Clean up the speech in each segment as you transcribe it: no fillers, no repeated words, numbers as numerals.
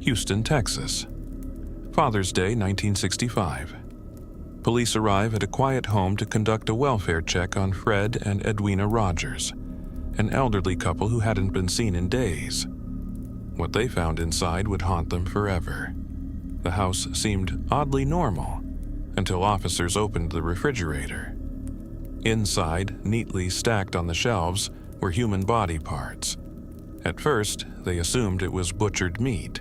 Houston, Texas. Father's Day, 1965. Police arrive at a quiet home to conduct a welfare check on Fred and Edwina Rogers, an elderly couple who hadn't been seen in days. What they found inside would haunt them forever. The house seemed oddly normal until officers opened the refrigerator. Inside, neatly stacked on the shelves, were human body parts. At first, they assumed it was butchered meat,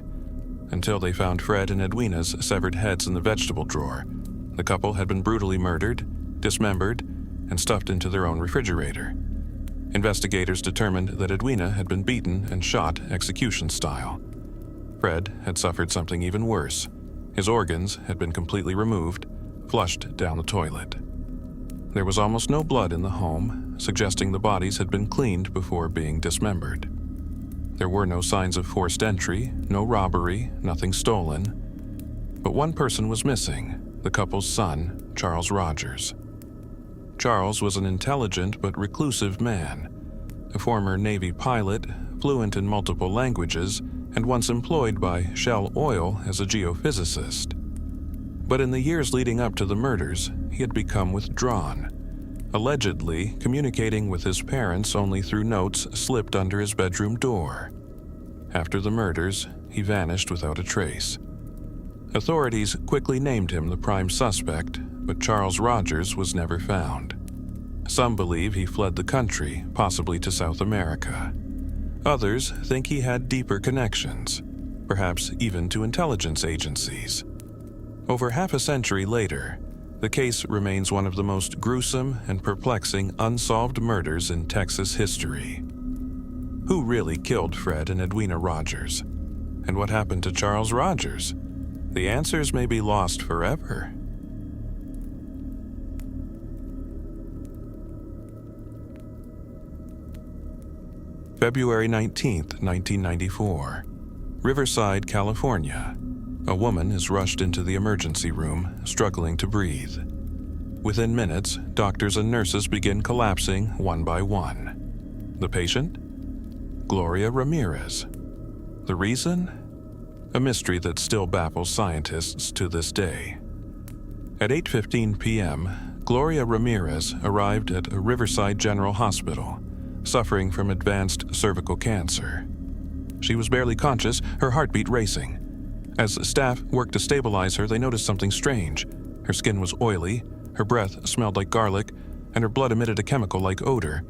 until they found Fred and Edwina's severed heads in the vegetable drawer. The couple had been brutally murdered, dismembered, and stuffed into their own refrigerator. Investigators determined that Edwina had been beaten and shot execution style. Fred had suffered something even worse. His organs had been completely removed, flushed down the toilet. There was almost no blood in the home, suggesting the bodies had been cleaned before being dismembered. There were no signs of forced entry, no robbery, nothing stolen. But one person was missing, the couple's son, Charles Rogers. Charles was an intelligent but reclusive man, a former Navy pilot, fluent in multiple languages, and once employed by Shell Oil as a geophysicist. But in the years leading up to the murders, he had become withdrawn, allegedly communicating with his parents only through notes slipped under his bedroom door. After the murders, he vanished without a trace. Authorities quickly named him the prime suspect, but Charles Rogers was never found. Some believe he fled the country, possibly to South America. Others think he had deeper connections, perhaps even to intelligence agencies. Over half a century later, the case remains one of the most gruesome and perplexing unsolved murders in Texas history. Who really killed Fred and Edwina Rogers? And what happened to Charles Rogers? The answers may be lost forever. February 19, 1994. Riverside, California. A woman is rushed into the emergency room, struggling to breathe. Within minutes, doctors and nurses begin collapsing one by one. The patient? Gloria Ramirez. The reason? A mystery that still baffles scientists to this day. At 8:15 p.m., Gloria Ramirez arrived at a Riverside General Hospital, suffering from advanced cervical cancer. She was barely conscious, her heartbeat racing. As staff worked to stabilize her, they noticed something strange. Her skin was oily, her breath smelled like garlic, and her blood emitted a chemical like odor.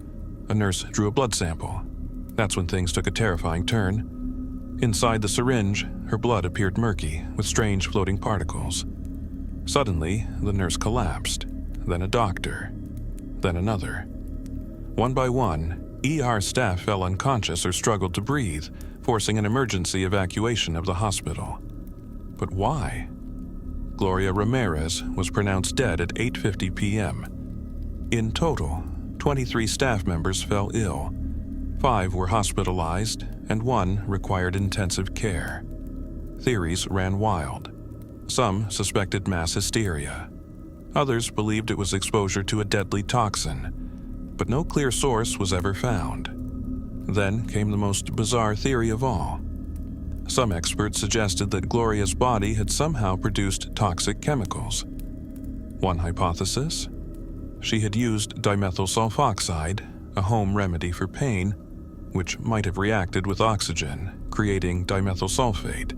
A nurse drew a blood sample. That's when things took a terrifying turn. Inside the syringe, her blood appeared murky, with strange floating particles. Suddenly, the nurse collapsed, then a doctor, then another. One by one, ER staff fell unconscious or struggled to breathe, forcing an emergency evacuation of the hospital. But why? Gloria Ramirez was pronounced dead at 8:50 p.m. In total, 23 staff members fell ill. 5 were hospitalized, and 1 required intensive care. Theories ran wild. Some suspected mass hysteria. Others believed it was exposure to a deadly toxin, but no clear source was ever found. Then came the most bizarre theory of all. Some experts suggested that Gloria's body had somehow produced toxic chemicals. One hypothesis? She had used dimethyl sulfoxide, a home remedy for pain, which might have reacted with oxygen, creating dimethyl sulfate,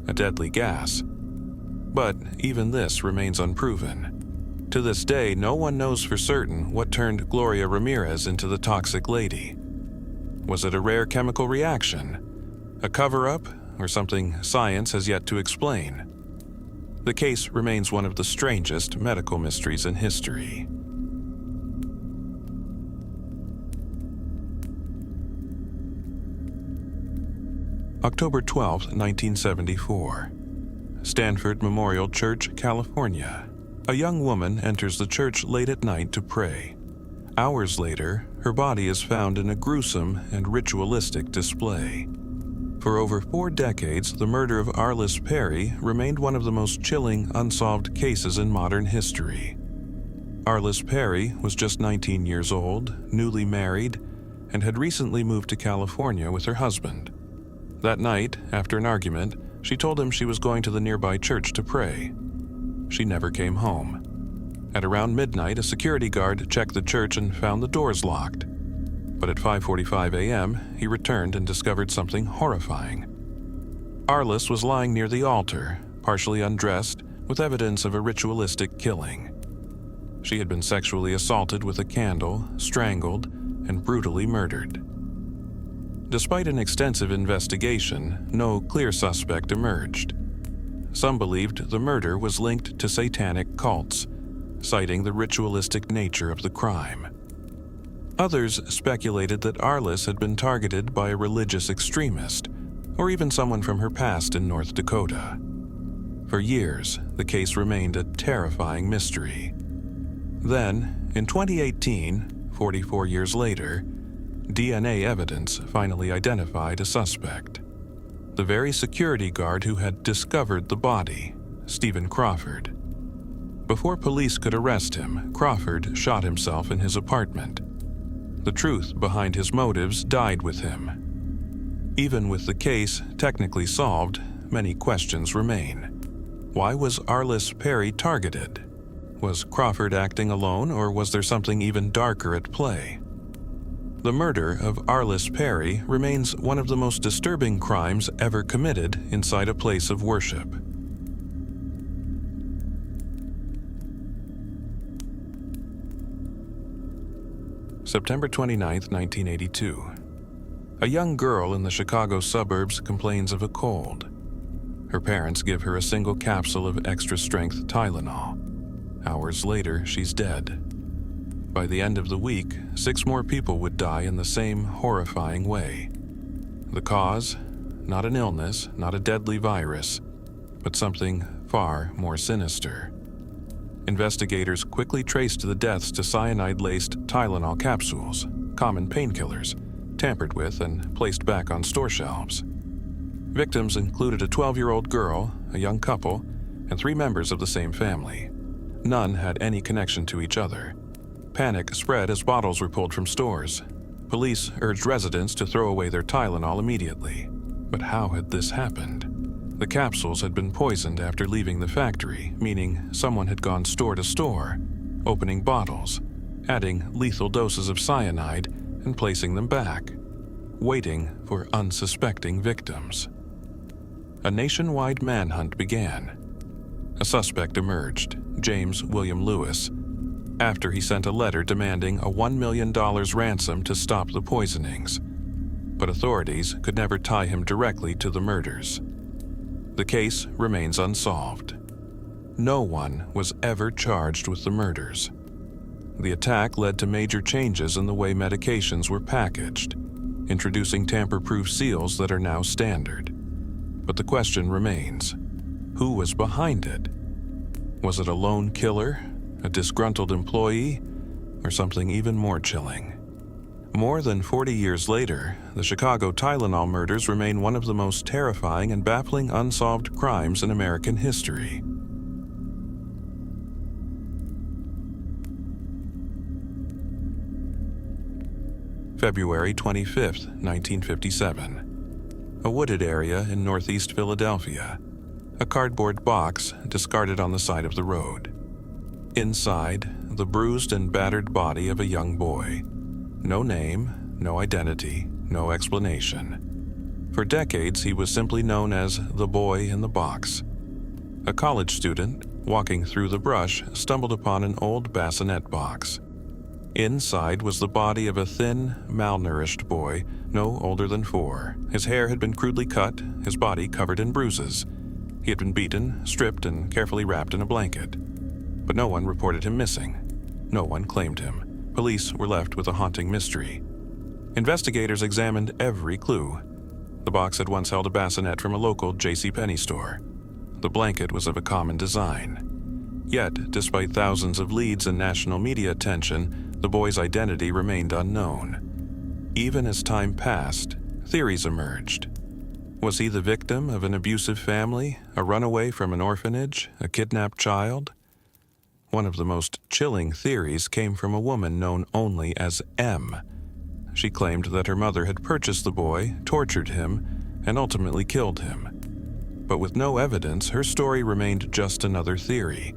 a deadly gas. But even this remains unproven. To this day, no one knows for certain what turned Gloria Ramirez into the toxic lady. Was it a rare chemical reaction? A cover-up? Or something science has yet to explain? The case remains one of the strangest medical mysteries in history. October 12, 1974. Stanford Memorial Church, California. A young woman enters the church late at night to pray. Hours later, her body is found in a gruesome and ritualistic display. For over 4 decades, the murder of Arliss Perry remained one of the most chilling unsolved cases in modern history. Arliss Perry was just 19 years old, newly married, and had recently moved to California with her husband. That night, after an argument, She told him she was going to the nearby church to pray. She never came home. At around midnight, a security guard checked the church and found the doors locked. But at 5:45 a.m., he returned and discovered something horrifying. Arliss was lying near the altar, partially undressed, with evidence of a ritualistic killing. She had been sexually assaulted with a candle, strangled, and brutally murdered. Despite an extensive investigation, no clear suspect emerged. Some believed the murder was linked to satanic cults, citing the ritualistic nature of the crime. Others speculated that Arliss had been targeted by a religious extremist, or even someone from her past in North Dakota. For years, the case remained a terrifying mystery. Then, in 2018, 44 years later, DNA evidence finally identified a suspect. The very security guard who had discovered the body, Stephen Crawford. Before police could arrest him, Crawford shot himself in his apartment. The truth behind his motives died with him. Even with the case technically solved, many questions remain. Why was Arliss Perry targeted? Was Crawford acting alone, or was there something even darker at play? The murder of Arliss Perry remains one of the most disturbing crimes ever committed inside a place of worship. September 29, 1982. A young girl in the Chicago suburbs complains of a cold. Her parents give her a single capsule of extra-strength Tylenol. Hours later, she's dead. By the end of the week, 6 more people would die in the same horrifying way. The cause? Not an illness, not a deadly virus, but something far more sinister. Investigators quickly traced the deaths to cyanide-laced Tylenol capsules, common painkillers, tampered with and placed back on store shelves. Victims included a 12-year-old girl, a young couple, and 3 members of the same family. None had any connection to each other. Panic spread as bottles were pulled from stores. Police urged residents to throw away their Tylenol immediately. But how had this happened? The capsules had been poisoned after leaving the factory, meaning someone had gone store to store, opening bottles, adding lethal doses of cyanide, and placing them back, waiting for unsuspecting victims. A nationwide manhunt began. A suspect emerged, James William Lewis, after he sent a letter demanding a $1 million ransom to stop the poisonings. But authorities could never tie him directly to the murders. The case remains unsolved. No one was ever charged with the murders. The attack led to major changes in the way medications were packaged, introducing tamper-proof seals that are now standard. But the question remains, who was behind it? Was it a lone killer, a disgruntled employee, or something even more chilling? More than 40 years later, the Chicago Tylenol murders remain one of the most terrifying and baffling unsolved crimes in American history. February 25, 1957. A wooded area in northeast Philadelphia. A cardboard box discarded on the side of the road. Inside, the bruised and battered body of a young boy. No name, no identity, no explanation. For decades, he was simply known as the boy in the box. A college student, walking through the brush, stumbled upon an old bassinet box. Inside was the body of a thin, malnourished boy, no older than 4. His hair had been crudely cut, his body covered in bruises. He had been beaten, stripped, and carefully wrapped in a blanket. But no one reported him missing. No one claimed him. Police were left with a haunting mystery. Investigators examined every clue. The box had once held a bassinet from a local JCPenney store. The blanket was of a common design. Yet, despite thousands of leads and national media attention, the boy's identity remained unknown. Even as time passed, theories emerged. Was he the victim of an abusive family, a runaway from an orphanage, a kidnapped child? One of the most chilling theories came from a woman known only as M. She claimed that her mother had purchased the boy, tortured him, and ultimately killed him. But with no evidence, her story remained just another theory.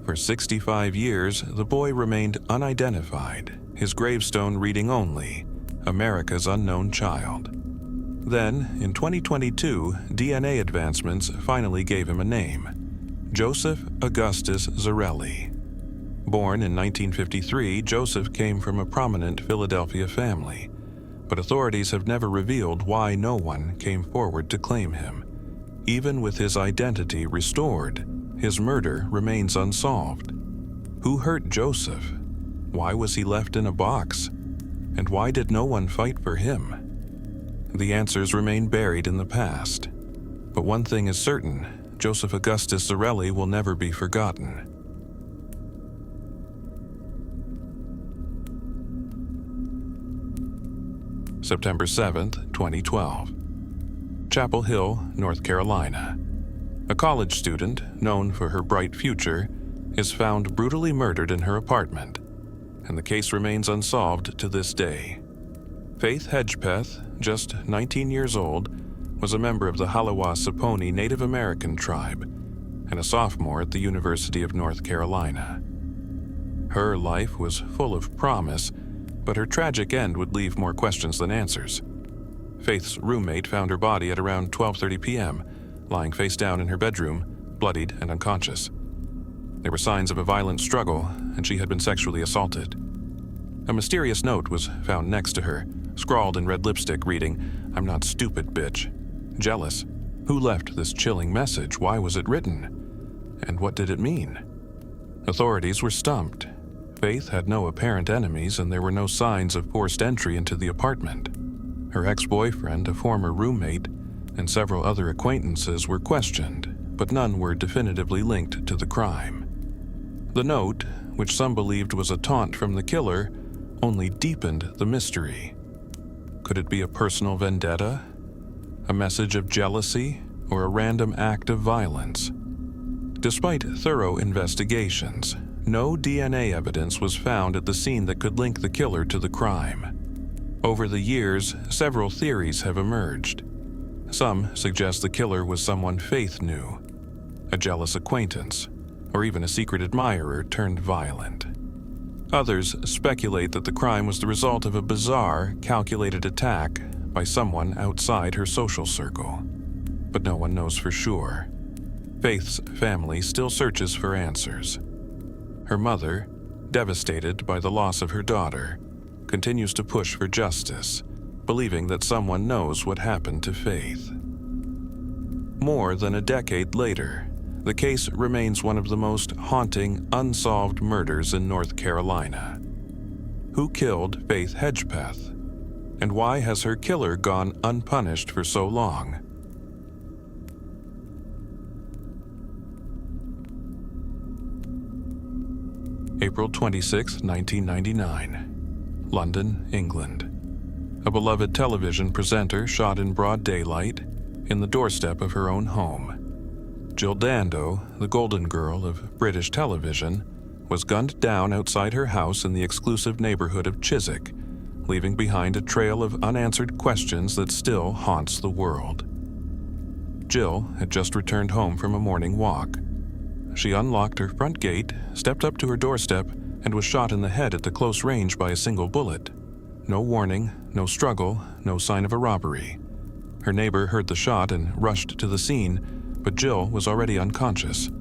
For 65 years, the boy remained unidentified, his gravestone reading only, America's unknown child. Then, in 2022, DNA advancements finally gave him a name: Joseph Augustus Zarelli. Born in 1953, Joseph came from a prominent Philadelphia family, but authorities have never revealed why no one came forward to claim him. Even with his identity restored, his murder remains unsolved. Who hurt Joseph? Why was he left in a box? And why did no one fight for him? The answers remain buried in the past. But one thing is certain: Joseph Augustus Zarelli will never be forgotten. September 7th, 2012. Chapel Hill, North Carolina. A college student, known for her bright future, is found brutally murdered in her apartment, and the case remains unsolved to this day. Faith Hedgepeth, just 19 years old, was a member of the Halawa-Saponi Native American tribe and a sophomore at the University of North Carolina. Her life was full of promise, but her tragic end would leave more questions than answers. Faith's roommate found her body at around 12:30 p.m., lying face down in her bedroom, bloodied and unconscious. There were signs of a violent struggle, and she had been sexually assaulted. A mysterious note was found next to her, scrawled in red lipstick reading, "I'm not stupid, bitch." Jealous. Who left this chilling message? Why was it written? And what did it mean? Authorities were stumped. Faith had no apparent enemies, and there were no signs of forced entry into the apartment. Her ex-boyfriend, a former roommate, and several other acquaintances were questioned, but none were definitively linked to the crime. The note, which some believed was a taunt from the killer, only deepened the mystery. Could it be a personal vendetta? A message of jealousy? Or a random act of violence? Despite thorough investigations, no DNA evidence was found at the scene that could link the killer to the crime. Over the years, several theories have emerged. Some suggest the killer was someone Faith knew, a jealous acquaintance, or even a secret admirer turned violent. Others speculate that the crime was the result of a bizarre, calculated attack by someone outside her social circle. But no one knows for sure. Faith's family still searches for answers. Her mother, devastated by the loss of her daughter, continues to push for justice, believing that someone knows what happened to Faith. More than a decade later, the case remains one of the most haunting, unsolved murders in North Carolina. Who killed Faith Hedgepeth? And why has her killer gone unpunished for so long? April 26, 1999. London, England. A beloved television presenter shot in broad daylight in the doorstep of her own home. Jill Dando, the golden girl of British television, was gunned down outside her house in the exclusive neighborhood of Chiswick, leaving behind a trail of unanswered questions that still haunts the world. Jill had just returned home from a morning walk. She unlocked her front gate, stepped up to her doorstep, and was shot in the head at the close range by a single bullet. No warning, no struggle, no sign of a robbery. Her neighbor heard the shot and rushed to the scene, but Jill was already unconscious.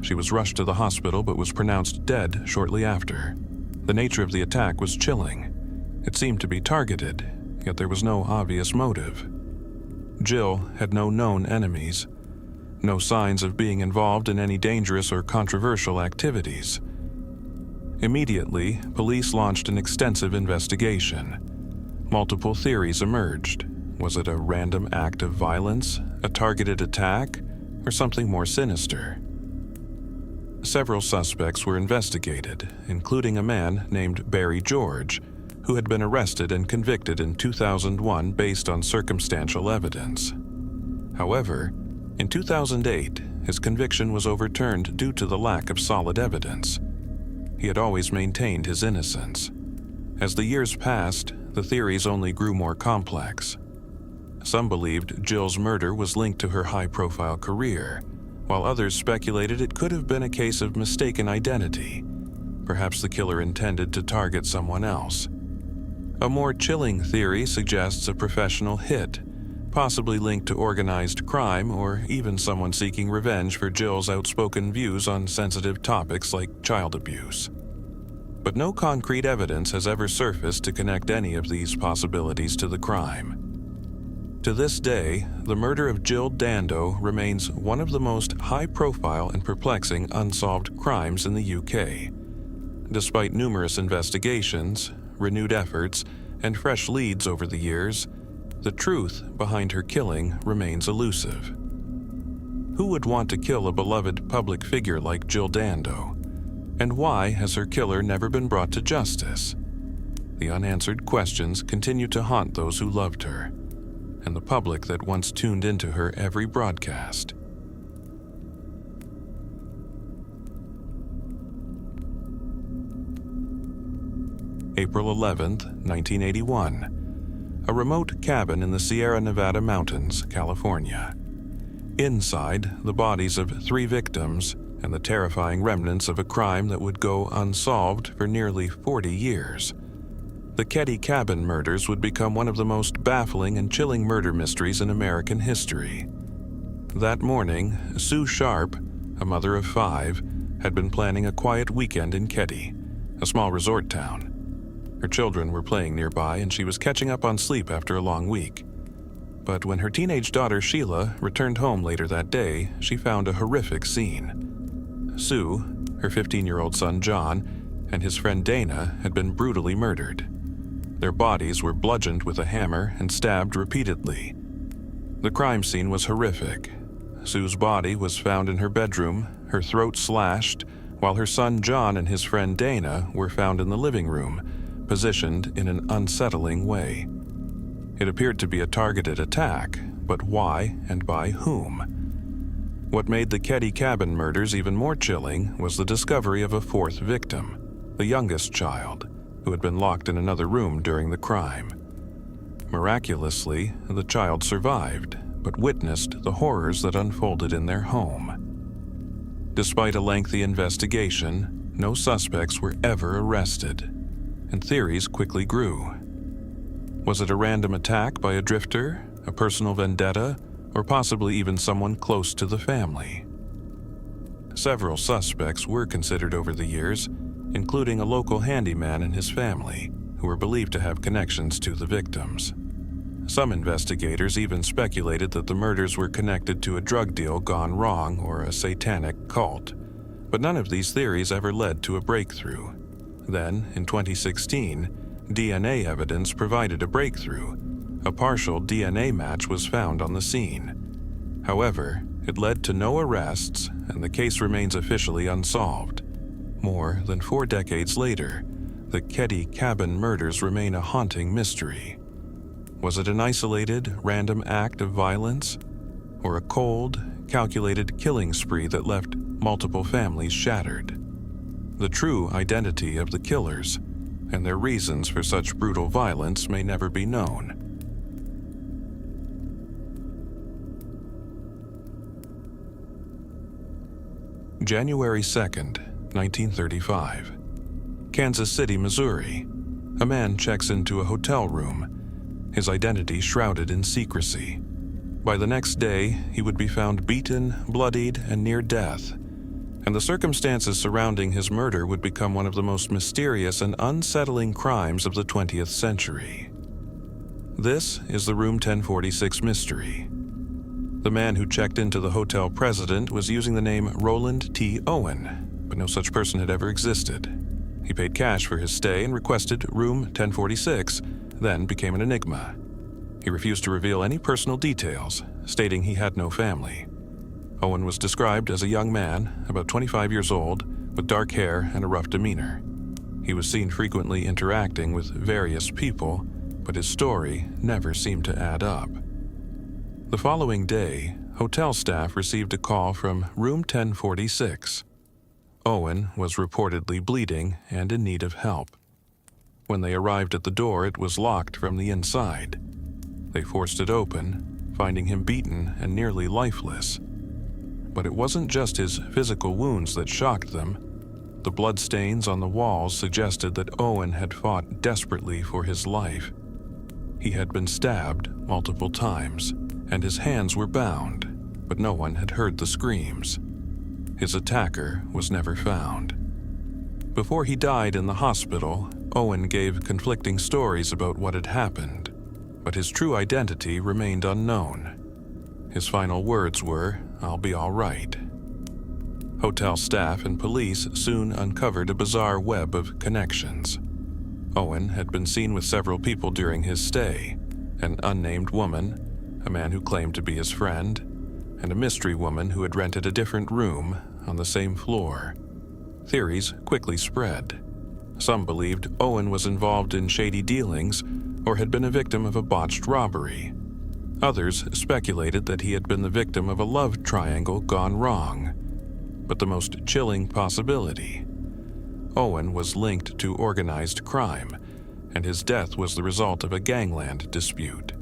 She was rushed to the hospital but was pronounced dead shortly after. The nature of the attack was chilling. It seemed to be targeted, yet there was no obvious motive. Jill had no known enemies, no signs of being involved in any dangerous or controversial activities. Immediately, police launched an extensive investigation. Multiple theories emerged. Was it a random act of violence, a targeted attack, or something more sinister? Several suspects were investigated, including a man named Barry George, who had been arrested and convicted in 2001 based on circumstantial evidence. However, in 2008, his conviction was overturned due to the lack of solid evidence. He had always maintained his innocence. As the years passed, the theories only grew more complex. Some believed Jill's murder was linked to her high-profile career, while others speculated it could have been a case of mistaken identity. Perhaps the killer intended to target someone else. A more chilling theory suggests a professional hit, possibly linked to organized crime or even someone seeking revenge for Jill's outspoken views on sensitive topics like child abuse. But no concrete evidence has ever surfaced to connect any of these possibilities to the crime. To this day, the murder of Jill Dando remains one of the most high-profile and perplexing unsolved crimes in the UK. Despite numerous investigations, renewed efforts, and fresh leads over the years, the truth behind her killing remains elusive. Who would want to kill a beloved public figure like Jill Dando? And why has her killer never been brought to justice? The unanswered questions continue to haunt those who loved her, and the public that once tuned into her every broadcast. April 11, 1981. A remote cabin in the Sierra Nevada mountains, California. Inside, the bodies of 3 victims and the terrifying remnants of a crime that would go unsolved for nearly 40 years. The Cryptic cabin murders would become one of the most baffling and chilling murder mysteries in American history. That morning, Sue Sharp, a mother of 5, had been planning a quiet weekend in Cryptic, a small resort town. Her children were playing nearby and she was catching up on sleep after a long week. But when her teenage daughter Sheila returned home later that day, she found a horrific scene. Sue, her 15-year-old son John, and his friend Dana had been brutally murdered. Their bodies were bludgeoned with a hammer and stabbed repeatedly. The crime scene was horrific. Sue's body was found in her bedroom, her throat slashed, while her son John and his friend Dana were found in the living room, positioned in an unsettling way. It appeared to be a targeted attack, but why and by whom? What made the Cryptic cabin murders even more chilling was the discovery of a 4th victim, the youngest child, who had been locked in another room during the crime. Miraculously, the child survived, but witnessed the horrors that unfolded in their home. Despite a lengthy investigation, no suspects were ever arrested, and theories quickly grew. Was it a random attack by a drifter, a personal vendetta, or possibly even someone close to the family? Several suspects were considered over the years, including a local handyman and his family, who were believed to have connections to the victims. Some investigators even speculated that the murders were connected to a drug deal gone wrong or a satanic cult, but none of these theories ever led to a breakthrough. Then, in 2016, DNA evidence provided a breakthrough. A partial DNA match was found on the scene. However, it led to no arrests, and the case remains officially unsolved. More than 4 decades later, the Cryptic cabin murders remain a haunting mystery. Was it an isolated, random act of violence, or a cold, calculated killing spree that left multiple families shattered? The true identity of the killers and their reasons for such brutal violence may never be known. January 2nd, 1935. Kansas City, Missouri. A man checks into a hotel room, his identity shrouded in secrecy. By the next day, he would be found beaten, bloodied, and near death, and the circumstances surrounding his murder would become one of the most mysterious and unsettling crimes of the 20th century. This is the Room 1046 mystery. The man who checked into the hotel president was using the name Roland T. Owen, but no such person had ever existed. He paid cash for his stay and requested Room 1046, then became an enigma. He refused to reveal any personal details, stating he had no family. Owen was described as a young man, about 25 years old, with dark hair and a rough demeanor. He was seen frequently interacting with various people, but his story never seemed to add up. The following day, hotel staff received a call from Room 1046. Owen was reportedly bleeding and in need of help. When they arrived at the door, it was locked from the inside. They forced it open, finding him beaten and nearly lifeless. But it wasn't just his physical wounds that shocked them. The bloodstains on the walls suggested that Owen had fought desperately for his life. He had been stabbed multiple times, and his hands were bound, but no one had heard the screams. His attacker was never found. Before he died in the hospital, Owen gave conflicting stories about what had happened, but his true identity remained unknown. His final words were, "I'll be all right." Hotel staff and police soon uncovered a bizarre web of connections. Owen had been seen with several people during his stay: an unnamed woman, a man who claimed to be his friend, and a mystery woman who had rented a different room on the same floor. Theories quickly spread. Some believed Owen was involved in shady dealings or had been a victim of a botched robbery. Others speculated that he had been the victim of a love triangle gone wrong. But the most chilling possibility: Owen was linked to organized crime, and his death was the result of a gangland dispute.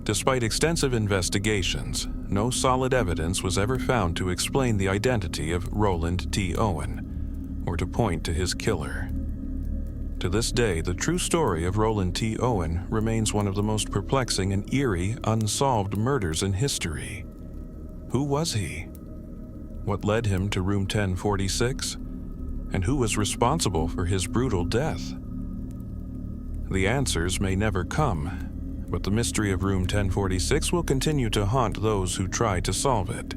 Despite extensive investigations, no solid evidence was ever found to explain the identity of Roland T. Owen, or to point to his killer. To this day, the true story of Roland T. Owen remains one of the most perplexing and eerie unsolved murders in history. Who was he? What led him to room 1046? And who was responsible for his brutal death? The answers may never come, but the mystery of room 1046 will continue to haunt those who try to solve it.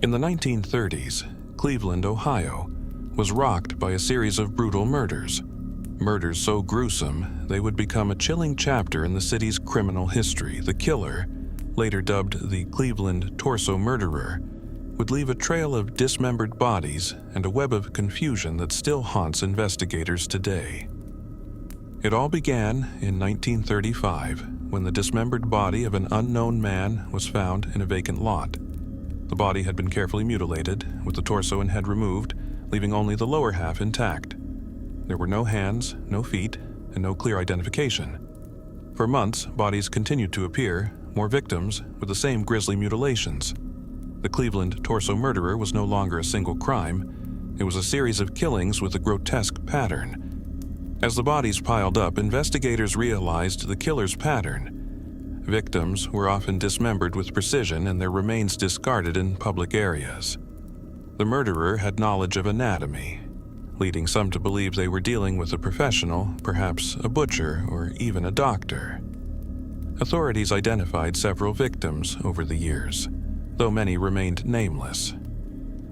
In the 1930s, Cleveland, Ohio, was rocked by a series of brutal murders. Murders so gruesome, they would become a chilling chapter in the city's criminal history. The killer, later dubbed the Cleveland Torso Murderer, would leave a trail of dismembered bodies and a web of confusion that still haunts investigators today. It all began in 1935, when the dismembered body of an unknown man was found in a vacant lot. The body had been carefully mutilated, with the torso and head removed, leaving only the lower half intact. There were no hands, no feet, and no clear identification. For months, bodies continued to appear, more victims with the same grisly mutilations. The Cleveland Torso Murderer was no longer a single crime. It was a series of killings with a grotesque pattern. As the bodies piled up, investigators realized the killer's pattern. Victims were often dismembered with precision and their remains discarded in public areas. The murderer had knowledge of anatomy, leading some to believe they were dealing with a professional, perhaps a butcher or even a doctor. Authorities identified several victims over the years, though many remained nameless.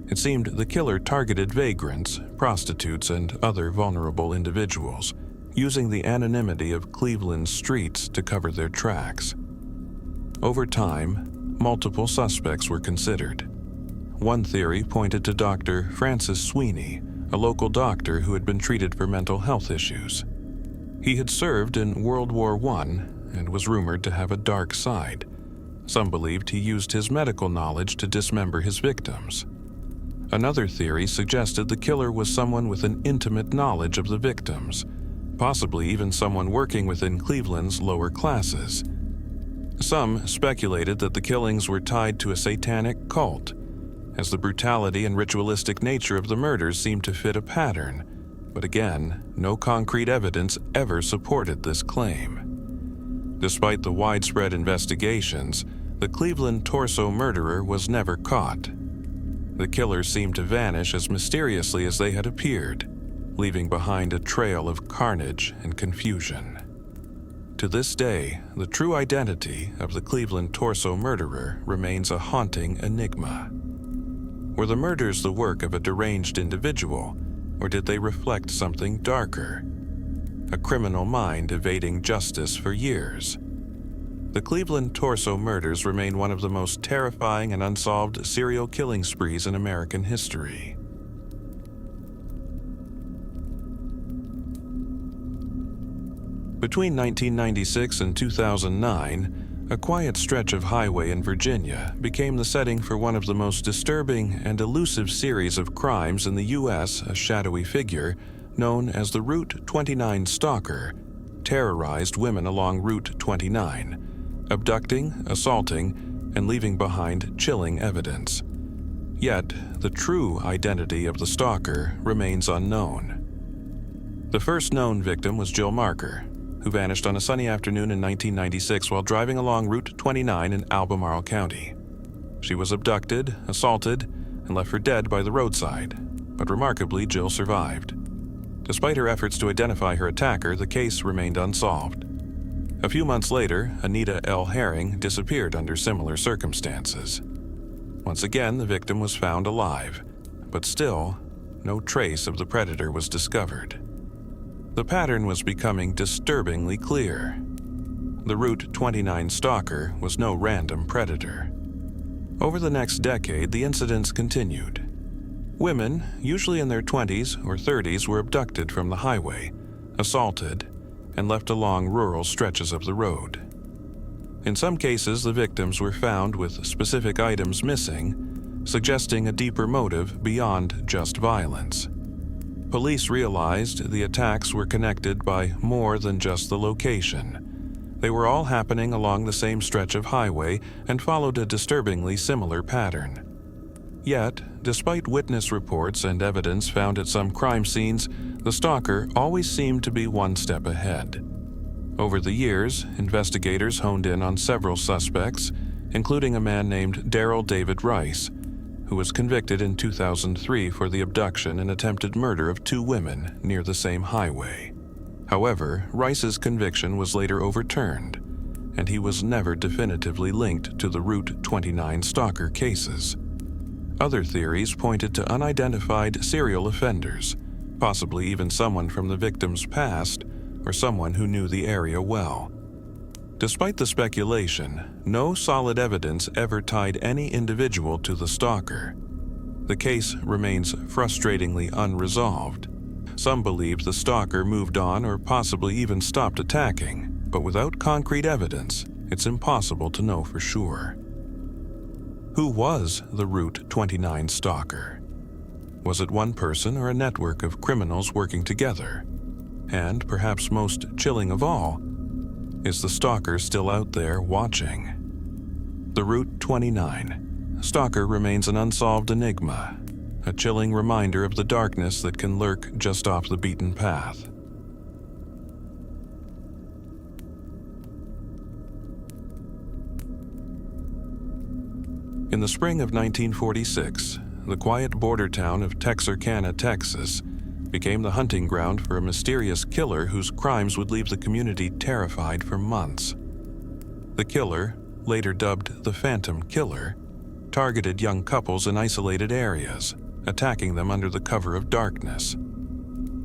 It seemed the killer targeted vagrants, prostitutes, and other vulnerable individuals, using the anonymity of Cleveland's streets to cover their tracks. Over time, multiple suspects were considered. One theory pointed to Dr. Francis Sweeney, a local doctor who had been treated for mental health issues. He had served in World War I and was rumored to have a dark side. Some believed he used his medical knowledge to dismember his victims. Another theory suggested the killer was someone with an intimate knowledge of the victims, possibly even someone working within Cleveland's lower classes. Some speculated that the killings were tied to a satanic cult, as the brutality and ritualistic nature of the murders seemed to fit a pattern, but again, no concrete evidence ever supported this claim. Despite the widespread investigations, the Cleveland Torso Murderer was never caught. The killers seemed to vanish as mysteriously as they had appeared, leaving behind a trail of carnage and confusion. To this day, the true identity of the Cleveland Torso Murderer remains a haunting enigma. Were the murders the work of a deranged individual, or did they reflect something darker? A criminal mind evading justice for years. The Cleveland Torso Murders remain one of the most terrifying and unsolved serial killing sprees in American history. Between 1996 and 2009, A quiet stretch of highway in Virginia became the setting for one of the most disturbing and elusive series of crimes in the U.S. A shadowy figure, known as the Route 29 Stalker, terrorized women along Route 29, abducting, assaulting, and leaving behind chilling evidence. Yet, the true identity of the stalker remains unknown. The first known victim was Jill Marker, who vanished on a sunny afternoon in 1996 while driving along Route 29 in Albemarle County. She was abducted, assaulted, and left for dead by the roadside, but remarkably, Jill survived. Despite her efforts to identify her attacker, the case remained unsolved. A few months later, Anita L. Herring disappeared under similar circumstances. Once again, the victim was found alive, but still, no trace of the predator was discovered. The pattern was becoming disturbingly clear. The Route 29 stalker was no random predator. Over the next decade, the incidents continued. Women, usually in their 20s or 30s, were abducted from the highway, assaulted, and left along rural stretches of the road. In some cases, the victims were found with specific items missing, suggesting a deeper motive beyond just violence. Police realized the attacks were connected by more than just the location. They were all happening along the same stretch of highway and followed a disturbingly similar pattern. Yet, despite witness reports and evidence found at some crime scenes, the stalker always seemed to be one step ahead. Over the years, investigators honed in on several suspects, including a man named Daryl David Rice, who was convicted in 2003 for the abduction and attempted murder of 2 women near the same highway. However, Rice's conviction was later overturned, and he was never definitively linked to the Route 29 stalker cases. Other theories pointed to unidentified serial offenders, possibly even someone from the victim's past or someone who knew the area well. Despite the speculation, no solid evidence ever tied any individual to the stalker. The case remains frustratingly unresolved. Some believe the stalker moved on or possibly even stopped attacking, but without concrete evidence, it's impossible to know for sure. Who was the Route 29 stalker? Was it one person or a network of criminals working together? And perhaps most chilling of all, is the stalker still out there watching? The Route 29 stalker remains an unsolved enigma, a chilling reminder of the darkness that can lurk just off the beaten path. In the spring of 1946, the quiet border town of Texarkana, Texas, became the hunting ground for a mysterious killer whose crimes would leave the community terrified for months. The killer, later dubbed the Phantom Killer, targeted young couples in isolated areas, attacking them under the cover of darkness.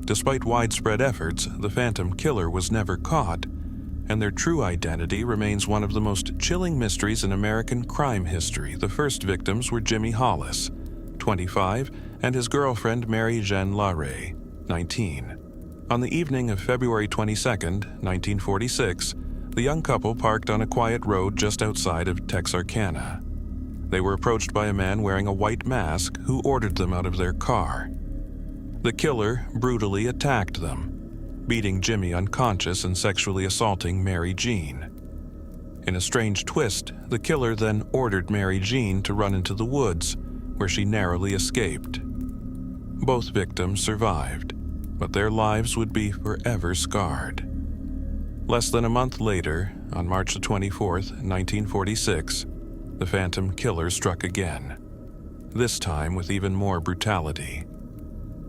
Despite widespread efforts, the Phantom Killer was never caught, and their true identity remains one of the most chilling mysteries in American crime history. The first victims were Jimmy Hollis, 25, and his girlfriend Mary Jeanne Larray, 19. On the evening of February 22, 1946, the young couple parked on a quiet road just outside of Texarkana. They were approached by a man wearing a white mask who ordered them out of their car. The killer brutally attacked them, beating Jimmy unconscious and sexually assaulting Mary Jeanne. In a strange twist, the killer then ordered Mary Jeanne to run into the woods, where she narrowly escaped. Both victims survived, but their lives would be forever scarred. Less than a month later, on March 24, 1946, the Phantom Killer struck again, this time with even more brutality.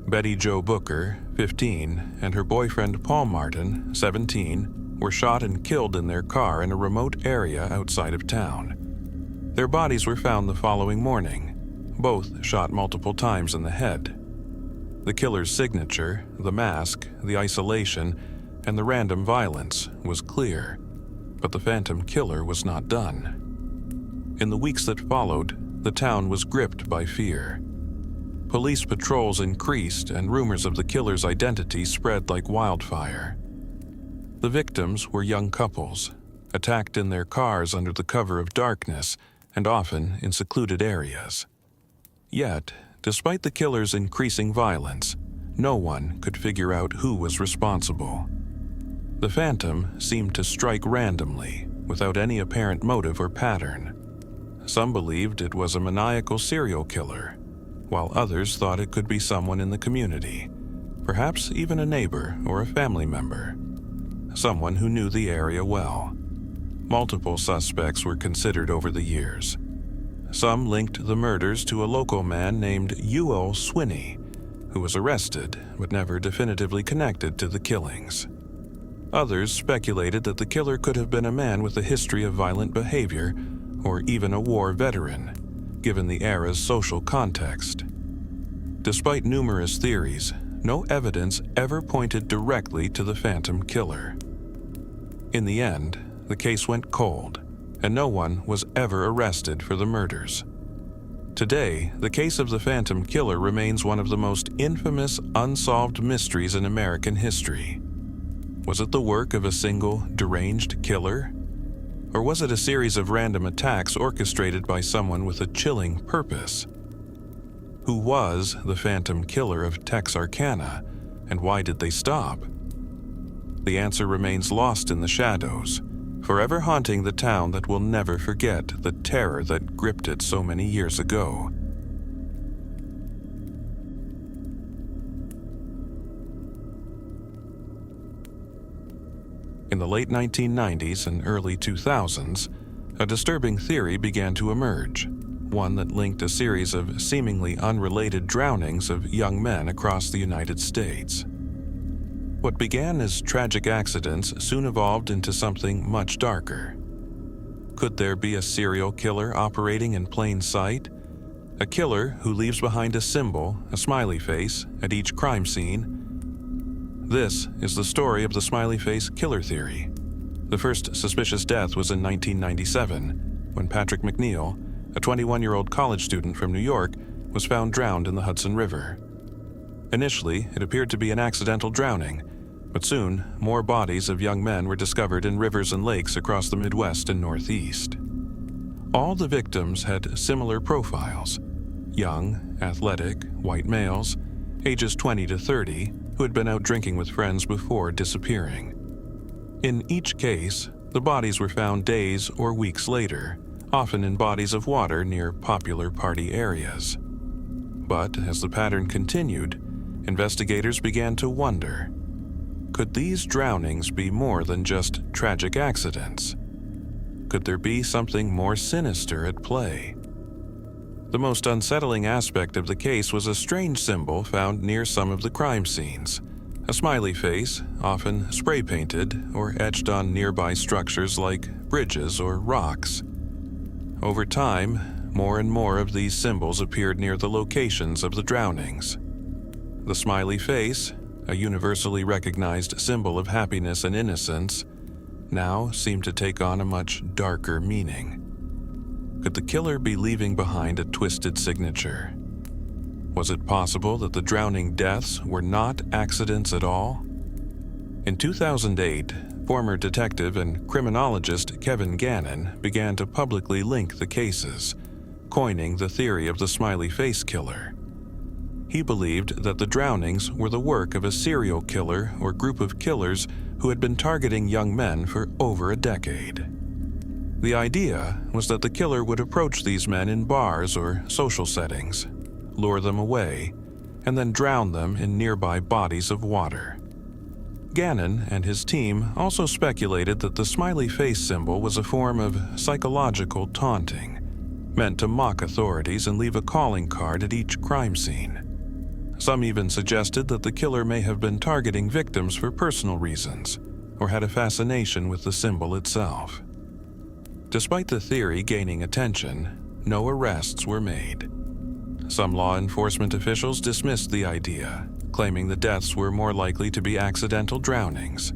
Betty Jo Booker, 15, and her boyfriend Paul Martin, 17, were shot and killed in their car in a remote area outside of town. Their bodies were found the following morning, both shot multiple times in the head. The killer's signature, the mask, the isolation, and the random violence was clear, but the Phantom Killer was not done. In the weeks that followed, the town was gripped by fear. Police patrols increased and rumors of the killer's identity spread like wildfire. The victims were young couples, attacked in their cars under the cover of darkness and often in secluded areas. Yet, despite the killer's increasing violence, no one could figure out who was responsible. The phantom seemed to strike randomly, without any apparent motive or pattern. Some believed it was a maniacal serial killer, while others thought it could be someone in the community, perhaps even a neighbor or a family member, someone who knew the area well. Multiple suspects were considered over the years. Some linked the murders to a local man named Ewell Swinney, who was arrested but never definitively connected to the killings. Others speculated that the killer could have been a man with a history of violent behavior or even a war veteran, given the era's social context. Despite numerous theories, no evidence ever pointed directly to the phantom killer. In the end, the case went cold, and no one was ever arrested for the murders. Today, the case of the phantom killer remains one of the most infamous unsolved mysteries in American history. Was it the work of a single deranged killer? Or was it a series of random attacks orchestrated by someone with a chilling purpose? Who was the phantom killer of Texarkana, and why did they stop? The answer remains lost in the shadows, forever haunting the town that will never forget the terror that gripped it so many years ago. In the late 1990s and early 2000s, a disturbing theory began to emerge, one that linked a series of seemingly unrelated drownings of young men across the United States. What began as tragic accidents soon evolved into something much darker. Could there be a serial killer operating in plain sight? A killer who leaves behind a symbol, a smiley face, at each crime scene? This is the story of the Smiley Face Killer theory. The first suspicious death was in 1997, when Patrick McNeil, a 21-year-old college student from New York, was found drowned in the Hudson River. Initially, it appeared to be an accidental drowning, but soon, more bodies of young men were discovered in rivers and lakes across the Midwest and Northeast. All the victims had similar profiles: young, athletic, white males, ages 20 to 30, who had been out drinking with friends before disappearing. In each case, the bodies were found days or weeks later, often in bodies of water near popular party areas. But as the pattern continued, investigators began to wonder, could these drownings be more than just tragic accidents? Could there be something more sinister at play? The most unsettling aspect of the case was a strange symbol found near some of the crime scenes. A smiley face, often spray-painted or etched on nearby structures like bridges or rocks. Over time, more and more of these symbols appeared near the locations of the drownings. The smiley face, a universally recognized symbol of happiness and innocence, now seemed to take on a much darker meaning. Could the killer be leaving behind a twisted signature? Was it possible that the drowning deaths were not accidents at all? In 2008, former detective and criminologist Kevin Gannon began to publicly link the cases, coining the theory of the Smiley Face Killer. He believed that the drownings were the work of a serial killer or group of killers who had been targeting young men for over a decade. The idea was that the killer would approach these men in bars or social settings, lure them away, and then drown them in nearby bodies of water. Gannon and his team also speculated that the smiley face symbol was a form of psychological taunting, meant to mock authorities and leave a calling card at each crime scene. Some even suggested that the killer may have been targeting victims for personal reasons, or had a fascination with the symbol itself. Despite the theory gaining attention, no arrests were made. Some law enforcement officials dismissed the idea, claiming the deaths were more likely to be accidental drownings.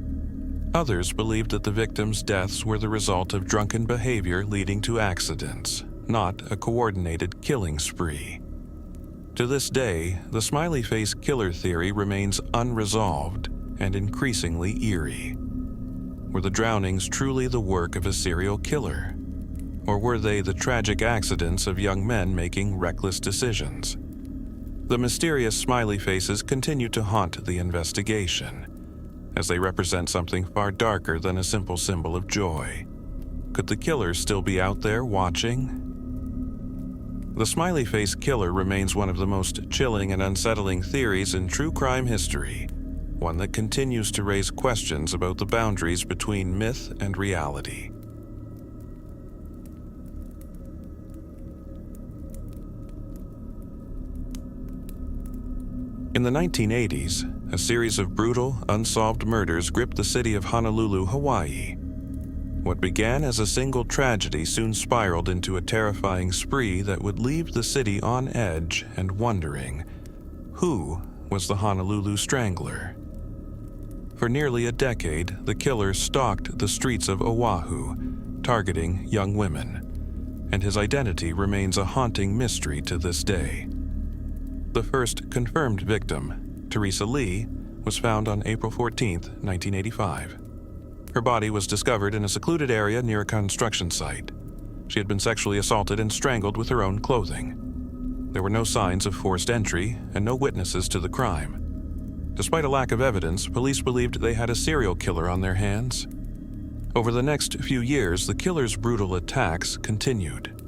Others believed that the victims' deaths were the result of drunken behavior leading to accidents, not a coordinated killing spree. To this day, the Smiley Face Killer theory remains unresolved and increasingly eerie. Were the drownings truly the work of a serial killer? Or were they the tragic accidents of young men making reckless decisions? The mysterious smiley faces continue to haunt the investigation, as they represent something far darker than a simple symbol of joy. Could the killer still be out there watching? The Smiley Face Killer remains one of the most chilling and unsettling theories in true crime history, one that continues to raise questions about the boundaries between myth and reality. In the 1980s, a series of brutal, unsolved murders gripped the city of Honolulu, Hawaii. What began as a single tragedy soon spiraled into a terrifying spree that would leave the city on edge and wondering, who was the Honolulu Strangler? For nearly a decade, the killer stalked the streets of Oahu, targeting young women, and his identity remains a haunting mystery to this day. The first confirmed victim, Teresa Lee, was found on April 14, 1985. Her body was discovered in a secluded area near a construction site. She had been sexually assaulted and strangled with her own clothing. There were no signs of forced entry and no witnesses to the crime. Despite a lack of evidence, police believed they had a serial killer on their hands. Over the next few years, the killer's brutal attacks continued.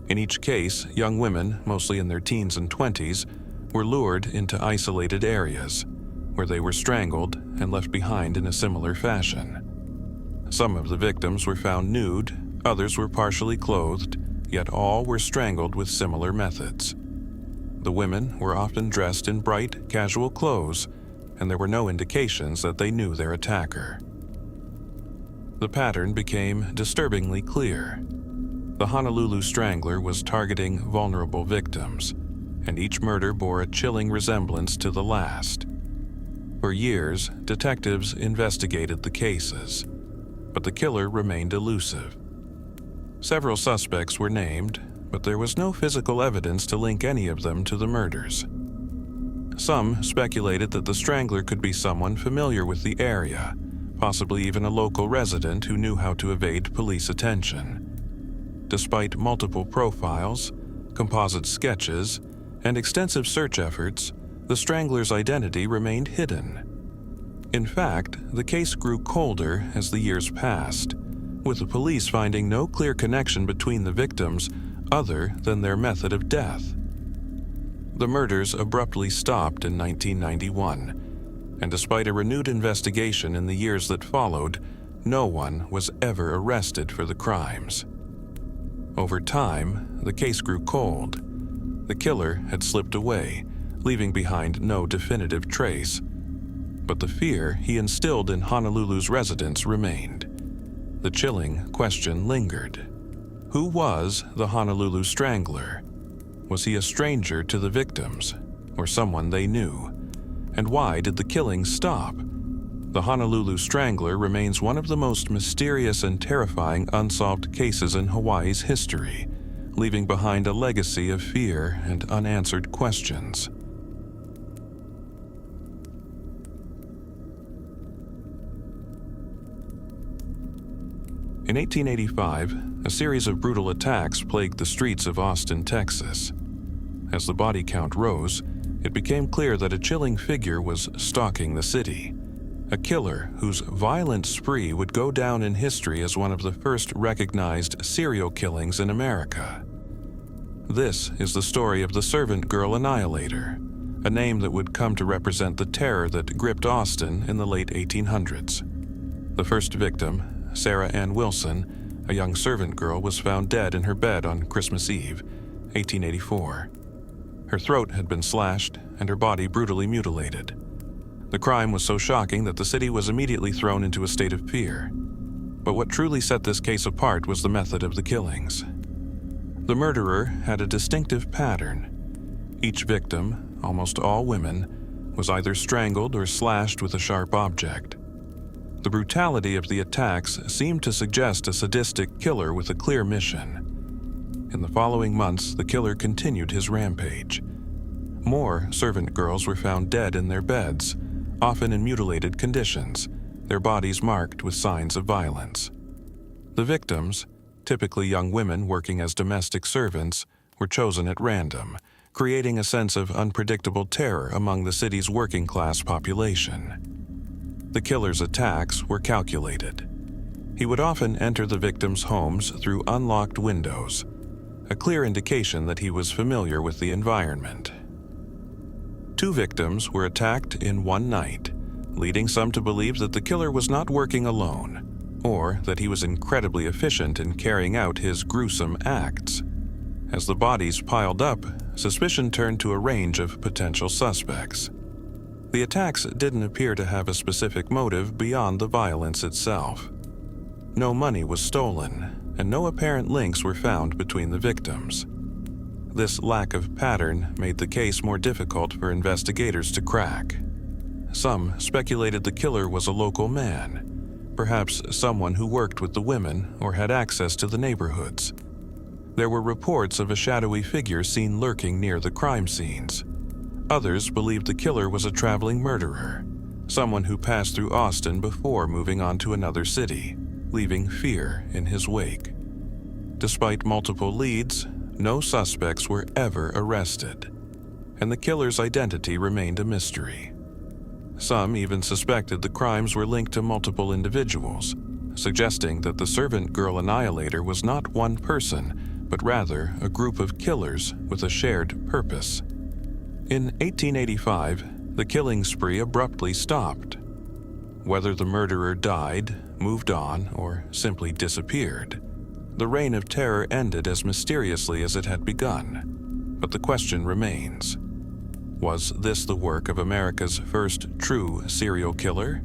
In each case, young women, mostly in their teens and 20s, were lured into isolated areas, where they were strangled and left behind in a similar fashion. Some of the victims were found nude, others were partially clothed, yet all were strangled with similar methods. The women were often dressed in bright, casual clothes, and there were no indications that they knew their attacker. The pattern became disturbingly clear. The Honolulu Strangler was targeting vulnerable victims, and each murder bore a chilling resemblance to the last. For years, detectives investigated the cases, but the killer remained elusive. Several suspects were named, but there was no physical evidence to link any of them to the murders. Some speculated that the Strangler could be someone familiar with the area, possibly even a local resident who knew how to evade police attention. Despite multiple profiles, composite sketches, and extensive search efforts, the Strangler's identity remained hidden. In fact, the case grew colder as the years passed, with the police finding no clear connection between the victims other than their method of death. The murders abruptly stopped in 1991, and despite a renewed investigation in the years that followed, no one was ever arrested for the crimes. Over time, the case grew cold. The killer had slipped away, leaving behind no definitive trace. But the fear he instilled in Honolulu's residents remained. The chilling question lingered. Who was the Honolulu Strangler? Was he a stranger to the victims, or someone they knew? And why did the killings stop? The Honolulu Strangler remains one of the most mysterious and terrifying unsolved cases in Hawaii's history, leaving behind a legacy of fear and unanswered questions. In 1885, a series of brutal attacks plagued the streets of Austin, Texas. As the body count rose, it became clear that a chilling figure was stalking the city. A killer whose violent spree would go down in history as one of the first recognized serial killings in America. This is the story of the servant girl annihilator, a name that would come to represent the terror that gripped Austin in the late 1800s. The first victim, Sarah Ann Wilson, a young servant girl, was found dead in her bed on Christmas Eve, 1884. Her throat had been slashed and her body brutally mutilated. The crime was so shocking that the city was immediately thrown into a state of fear. But what truly set this case apart was the method of the killings. The murderer had a distinctive pattern. Each victim, almost all women, was either strangled or slashed with a sharp object. The brutality of the attacks seemed to suggest a sadistic killer with a clear mission. In the following months, the killer continued his rampage. More servant girls were found dead in their beds, often in mutilated conditions, their bodies marked with signs of violence. The victims, typically young women working as domestic servants, were chosen at random, creating a sense of unpredictable terror among the city's working-class population. The killer's attacks were calculated. He would often enter the victims' homes through unlocked windows, a clear indication that he was familiar with the environment. 2 victims were attacked in one night, leading some to believe that the killer was not working alone, or that he was incredibly efficient in carrying out his gruesome acts. As the bodies piled up, suspicion turned to a range of potential suspects. The attacks didn't appear to have a specific motive beyond the violence itself. No money was stolen, and no apparent links were found between the victims. This lack of pattern made the case more difficult for investigators to crack. Some speculated the killer was a local man, perhaps someone who worked with the women or had access to the neighborhoods. There were reports of a shadowy figure seen lurking near the crime scenes. Others believed the killer was a traveling murderer, someone who passed through Austin before moving on to another city, leaving fear in his wake. Despite multiple leads, no suspects were ever arrested, and the killer's identity remained a mystery. Some even suspected the crimes were linked to multiple individuals, suggesting that the servant girl annihilator was not one person, but rather a group of killers with a shared purpose. In 1885, the killing spree abruptly stopped. Whether the murderer died, moved on, or simply disappeared, the reign of terror ended as mysteriously as it had begun. But the question remains: was this the work of America's first true serial killer?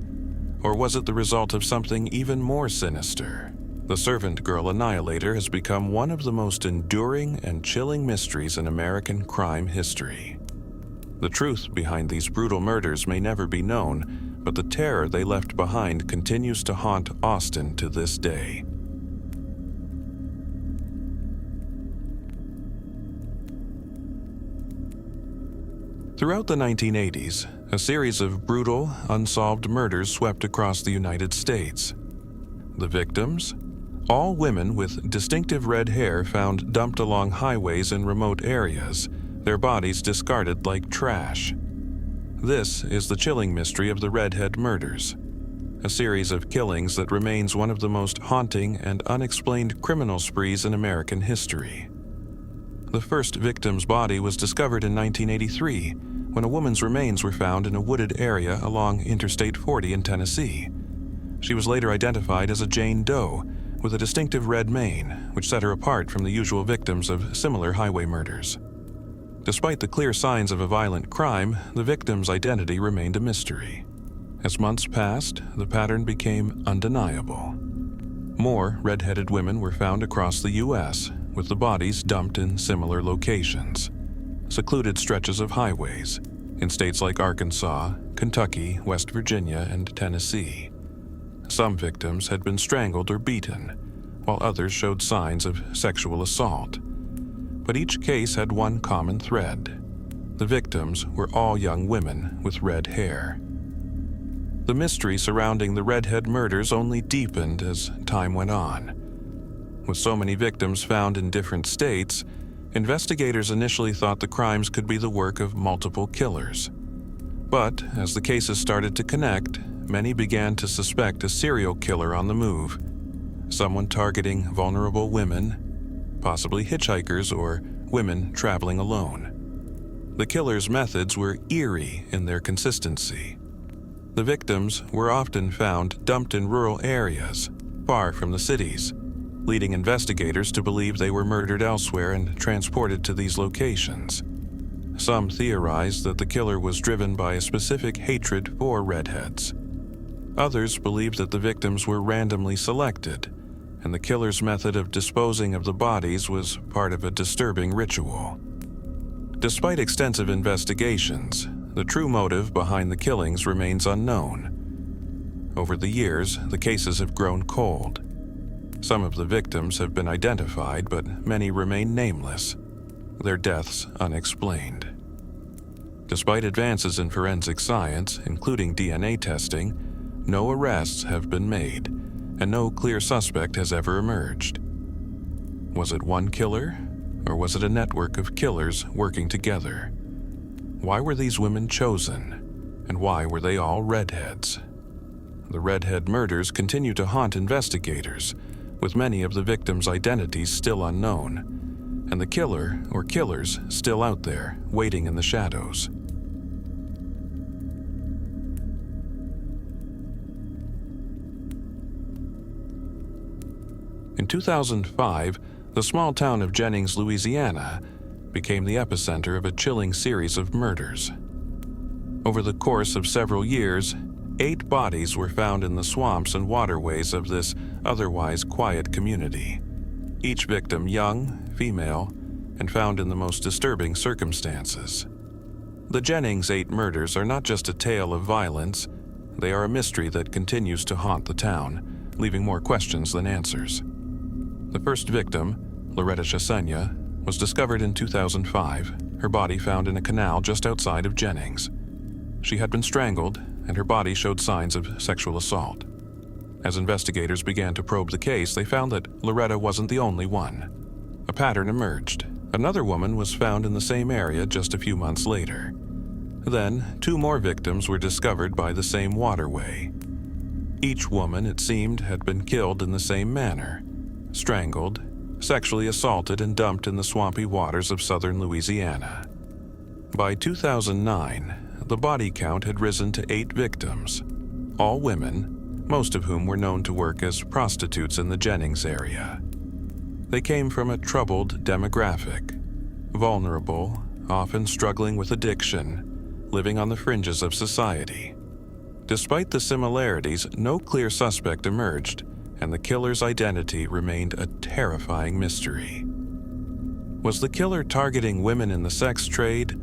Or was it the result of something even more sinister? The servant girl annihilator has become one of the most enduring and chilling mysteries in American crime history. The truth behind these brutal murders may never be known, but the terror they left behind continues to haunt Austin to this day. Throughout the 1980s, a series of brutal, unsolved murders swept across the United States. The victims? All women with distinctive red hair found dumped along highways in remote areas, their bodies discarded like trash. This is the chilling mystery of the Redhead Murders, a series of killings that remains one of the most haunting and unexplained criminal sprees in American history. The first victim's body was discovered in 1983, when a woman's remains were found in a wooded area along Interstate 40 in Tennessee. She was later identified as a Jane Doe, with a distinctive red mane, which set her apart from the usual victims of similar highway murders. Despite the clear signs of a violent crime, the victim's identity remained a mystery. As months passed, the pattern became undeniable. More red-headed women were found across the U.S., with the bodies dumped in similar locations. Secluded stretches of highways, in states like Arkansas, Kentucky, West Virginia, and Tennessee. Some victims had been strangled or beaten, while others showed signs of sexual assault. But each case had one common thread. The victims were all young women with red hair. The mystery surrounding the Redhead murders only deepened as time went on. With so many victims found in different states, investigators initially thought the crimes could be the work of multiple killers. But as the cases started to connect, many began to suspect a serial killer on the move, someone targeting vulnerable women, possibly hitchhikers or women traveling alone. The killer's methods were eerie in their consistency. The victims were often found dumped in rural areas, far from the cities, leading investigators to believe they were murdered elsewhere and transported to these locations. Some theorized that the killer was driven by a specific hatred for redheads. Others believed that the victims were randomly selected, and the killer's method of disposing of the bodies was part of a disturbing ritual. Despite extensive investigations, the true motive behind the killings remains unknown. Over the years, the cases have grown cold. Some of the victims have been identified, but many remain nameless, their deaths unexplained. Despite advances in forensic science, including DNA testing, no arrests have been made, and no clear suspect has ever emerged. Was it one killer, or was it a network of killers working together? Why were these women chosen, and why were they all redheads? The redhead murders continue to haunt investigators, with many of the victims' identities still unknown, and the killer or killers still out there, waiting in the shadows. In 2005, the small town of Jennings, Louisiana, became the epicenter of a chilling series of murders. Over the course of several years, 8 bodies were found in the swamps and waterways of this otherwise quiet community, each victim young, female, and found in the most disturbing circumstances. The Jennings 8 murders are not just a tale of violence, they are a mystery that continues to haunt the town, leaving more questions than answers. The first victim, Loretta Chassagne, was discovered in 2005, her body found in a canal just outside of Jennings. She had been strangled, and her body showed signs of sexual assault. As investigators began to probe the case, they found that Loretta wasn't the only one. A pattern emerged. Another woman was found in the same area just a few months later. Then, 2 more victims were discovered by the same waterway. Each woman, it seemed, had been killed in the same manner: strangled, sexually assaulted, and dumped in the swampy waters of southern Louisiana. By 2009, the body count had risen to 8 victims, all women, most of whom were known to work as prostitutes in the Jennings area. They came from a troubled demographic, vulnerable, often struggling with addiction, living on the fringes of society. Despite the similarities, no clear suspect emerged, and the killer's identity remained a terrifying mystery. Was the killer targeting women in the sex trade,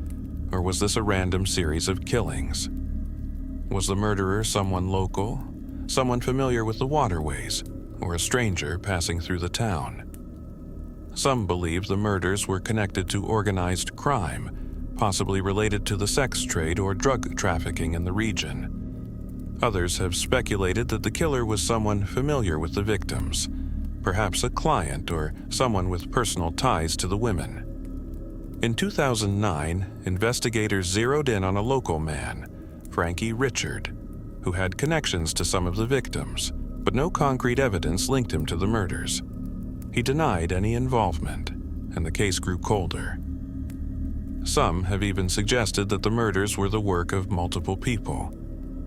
or was this a random series of killings? Was the murderer someone local, someone familiar with the waterways, or a stranger passing through the town? Some believe the murders were connected to organized crime, possibly related to the sex trade or drug trafficking in the region. Others have speculated that the killer was someone familiar with the victims, perhaps a client or someone with personal ties to the women. In 2009, investigators zeroed in on a local man, Frankie Richard, who had connections to some of the victims, but no concrete evidence linked him to the murders. He denied any involvement, and the case grew colder. Some have even suggested that the murders were the work of multiple people,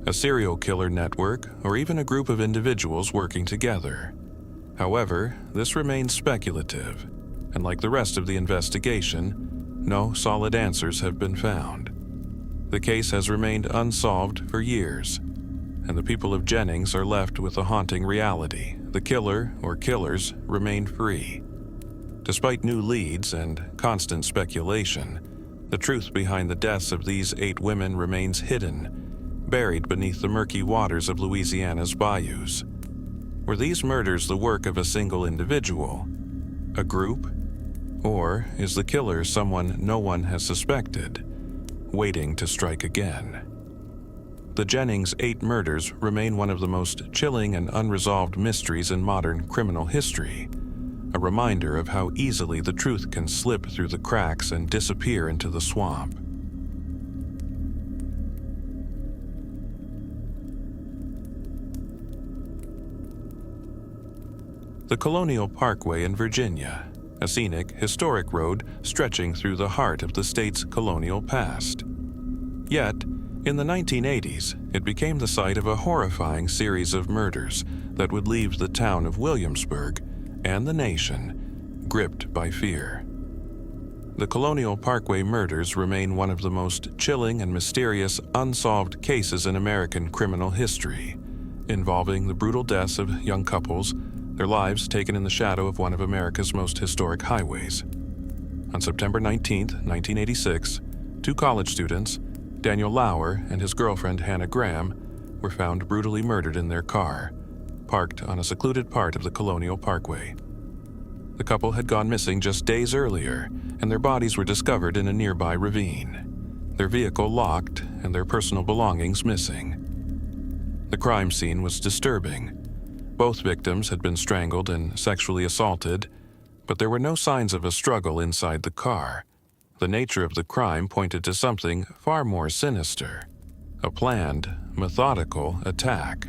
a serial killer network, or even a group of individuals working together. However, this remains speculative, and like the rest of the investigation, no solid answers have been found. The case has remained unsolved for years, and the people of Jennings are left with a haunting reality: the killer or killers remain free. Despite new leads and constant speculation, the truth behind the deaths of these 8 women remains hidden, buried beneath the murky waters of Louisiana's bayous. Were these murders the work of a single individual, a group, or is the killer someone no one has suspected, waiting to strike again? The Jennings 8 murders remain one of the most chilling and unresolved mysteries in modern criminal history, a reminder of how easily the truth can slip through the cracks and disappear into the swamp. The Colonial Parkway in Virginia, a scenic, historic road stretching through the heart of the state's colonial past. Yet, in the 1980s, it became the site of a horrifying series of murders that would leave the town of Williamsburg and the nation gripped by fear. The Colonial Parkway murders remain one of the most chilling and mysterious unsolved cases in American criminal history, involving the brutal deaths of young couples, their lives taken in the shadow of one of America's most historic highways. On September 19, 1986, 2 college students, Daniel Lauer and his girlfriend Hannah Graham, were found brutally murdered in their car, parked on a secluded part of the Colonial Parkway. The couple had gone missing just days earlier, and their bodies were discovered in a nearby ravine, their vehicle locked and their personal belongings missing. The crime scene was disturbing. Both victims had been strangled and sexually assaulted, but there were no signs of a struggle inside the car. The nature of the crime pointed to something far more sinister: a planned, methodical attack.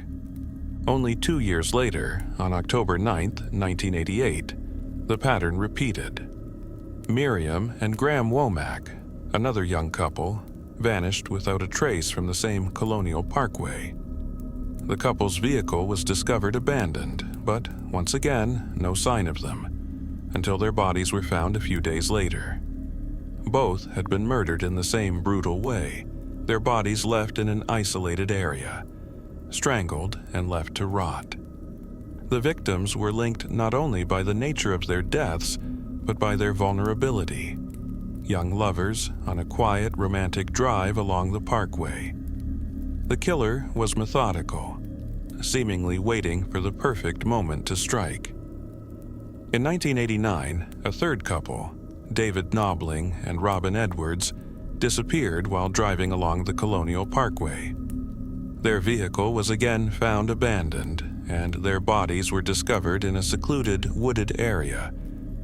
Only 2 years later, on October 9, 1988, the pattern repeated. Miriam and Graham Womack, another young couple, vanished without a trace from the same Colonial Parkway. The couple's vehicle was discovered abandoned, but once again, no sign of them, until their bodies were found a few days later. Both had been murdered in the same brutal way, their bodies left in an isolated area, strangled and left to rot. The victims were linked not only by the nature of their deaths, but by their vulnerability. Young lovers on a quiet, romantic drive along the parkway. The killer was methodical, seemingly waiting for the perfect moment to strike. In 1989, a third couple, David Knobling and Robin Edwards, disappeared while driving along the Colonial Parkway. Their vehicle was again found abandoned, and their bodies were discovered in a secluded, wooded area,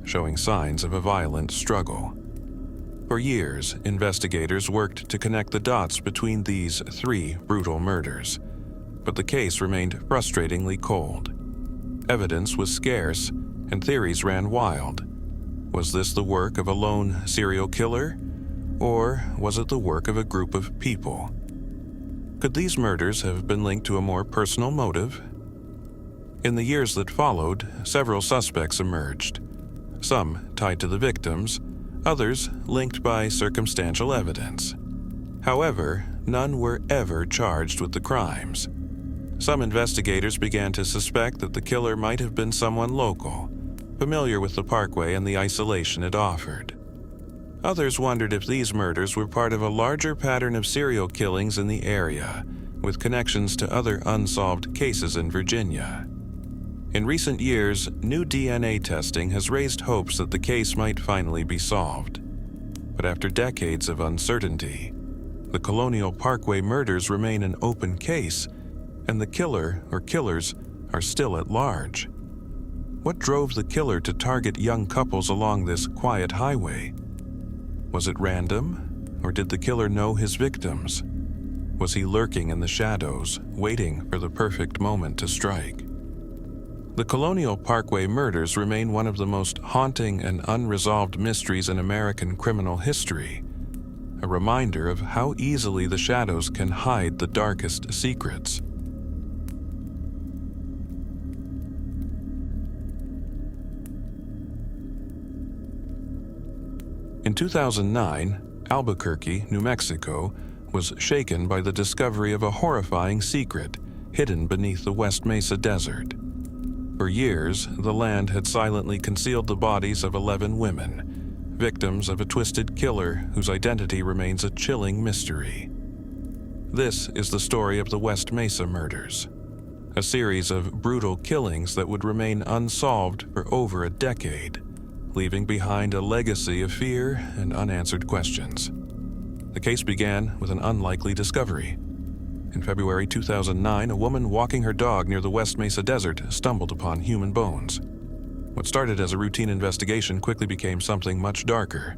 showing signs of a violent struggle. For years, investigators worked to connect the dots between these 3 brutal murders, but the case remained frustratingly cold. Evidence was scarce, and theories ran wild. Was this the work of a lone serial killer, or was it the work of a group of people? Could these murders have been linked to a more personal motive? In the years that followed, several suspects emerged, some tied to the victims, others linked by circumstantial evidence. However, none were ever charged with the crimes. Some investigators began to suspect that the killer might have been someone local, familiar with the parkway and the isolation it offered. Others wondered if these murders were part of a larger pattern of serial killings in the area, with connections to other unsolved cases in Virginia. In recent years, new DNA testing has raised hopes that the case might finally be solved. But after decades of uncertainty, the Colonial Parkway murders remain an open case, and the killer or killers are still at large. What drove the killer to target young couples along this quiet highway? Was it random, or did the killer know his victims? Was he lurking in the shadows, waiting for the perfect moment to strike? The Colonial Parkway murders remain one of the most haunting and unresolved mysteries in American criminal history, a reminder of how easily the shadows can hide the darkest secrets. In 2009, Albuquerque, New Mexico, was shaken by the discovery of a horrifying secret hidden beneath the West Mesa desert. For years, the land had silently concealed the bodies of 11 women, victims of a twisted killer whose identity remains a chilling mystery. This is the story of the West Mesa Murders, a series of brutal killings that would remain unsolved for over a decade, leaving behind a legacy of fear and unanswered questions. The case began with an unlikely discovery. In February 2009, a woman walking her dog near the West Mesa desert stumbled upon human bones. What started as a routine investigation quickly became something much darker.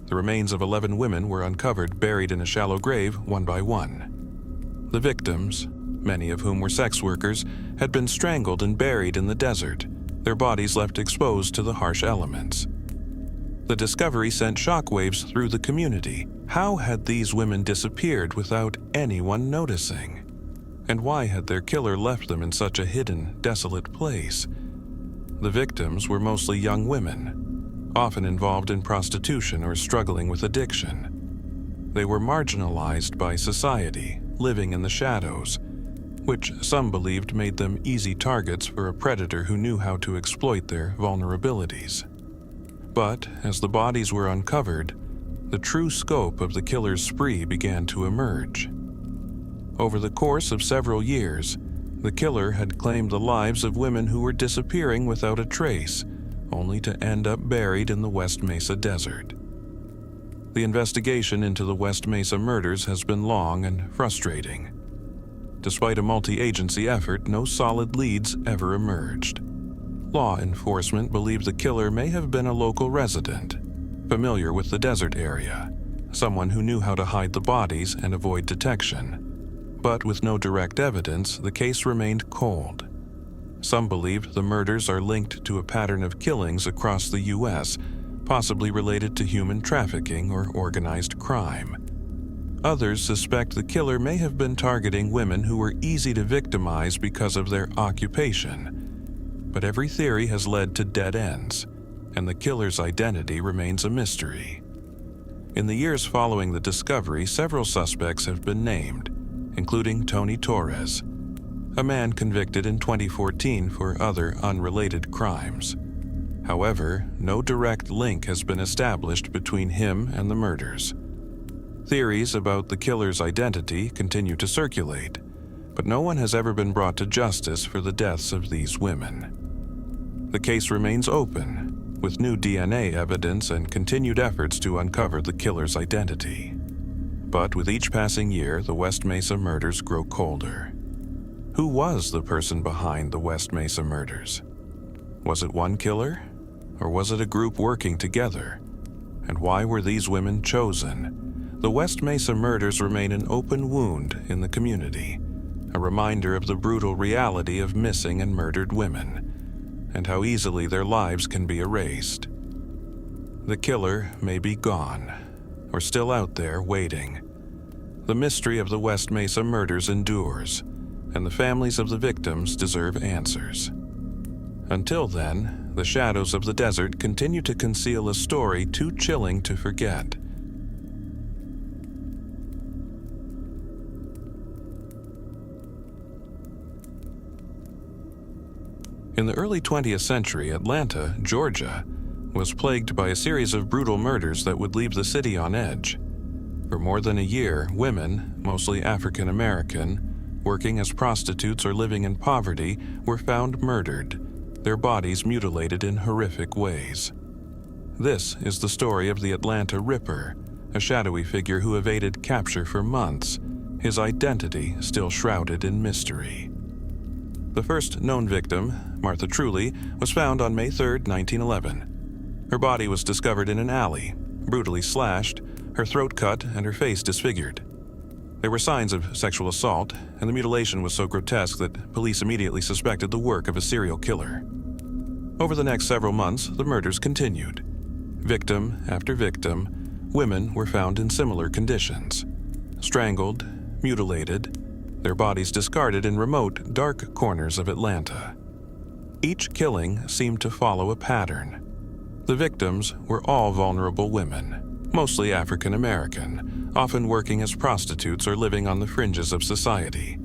The remains of 11 women were uncovered, buried in a shallow grave, one by one. The victims, many of whom were sex workers, had been strangled and buried in the desert, their bodies left exposed to the harsh elements. The discovery sent shockwaves through the community. How had these women disappeared without anyone noticing? And why had their killer left them in such a hidden, desolate place? The victims were mostly young women, often involved in prostitution or struggling with addiction. They were marginalized by society, living in the shadows, which some believed made them easy targets for a predator who knew how to exploit their vulnerabilities. But as the bodies were uncovered, the true scope of the killer's spree began to emerge. Over the course of several years, the killer had claimed the lives of women who were disappearing without a trace, only to end up buried in the West Mesa desert. The investigation into the West Mesa murders has been long and frustrating. Despite a multi-agency effort, no solid leads ever emerged. Law enforcement believed the killer may have been a local resident, familiar with the desert area, someone who knew how to hide the bodies and avoid detection. But with no direct evidence, the case remained cold. Some believed the murders are linked to a pattern of killings across the U.S., possibly related to human trafficking or organized crime. Others suspect the killer may have been targeting women who were easy to victimize because of their occupation. But every theory has led to dead ends, and the killer's identity remains a mystery. In the years following the discovery, several suspects have been named, including Tony Torres, a man convicted in 2014 for other unrelated crimes. However, no direct link has been established between him and the murders. Theories about the killer's identity continue to circulate, but no one has ever been brought to justice for the deaths of these women. The case remains open, with new DNA evidence and continued efforts to uncover the killer's identity. But with each passing year, the West Mesa murders grow colder. Who was the person behind the West Mesa murders? Was it one killer, or was it a group working together? And why were these women chosen? The West Mesa murders remain an open wound in the community, a reminder of the brutal reality of missing and murdered women, and how easily their lives can be erased. The killer may be gone, or still out there waiting. The mystery of the West Mesa murders endures, and the families of the victims deserve answers. Until then, the shadows of the desert continue to conceal a story too chilling to forget. In the early 20th century, Atlanta, Georgia, was plagued by a series of brutal murders that would leave the city on edge. For more than a year, women, mostly African American, working as prostitutes or living in poverty, were found murdered, their bodies mutilated in horrific ways. This is the story of the Atlanta Ripper, a shadowy figure who evaded capture for months, his identity still shrouded in mystery. The first known victim, Martha Truly, was found on May 3, 1911. Her body was discovered in an alley, brutally slashed, her throat cut, and her face disfigured. There were signs of sexual assault, and the mutilation was so grotesque that police immediately suspected the work of a serial killer. Over the next several months, the murders continued. Victim after victim, women were found in similar conditions. Strangled, mutilated, their bodies discarded in remote, dark corners of Atlanta. Each killing seemed to follow a pattern. The victims were all vulnerable women, mostly African American, often working as prostitutes or living on the fringes of society.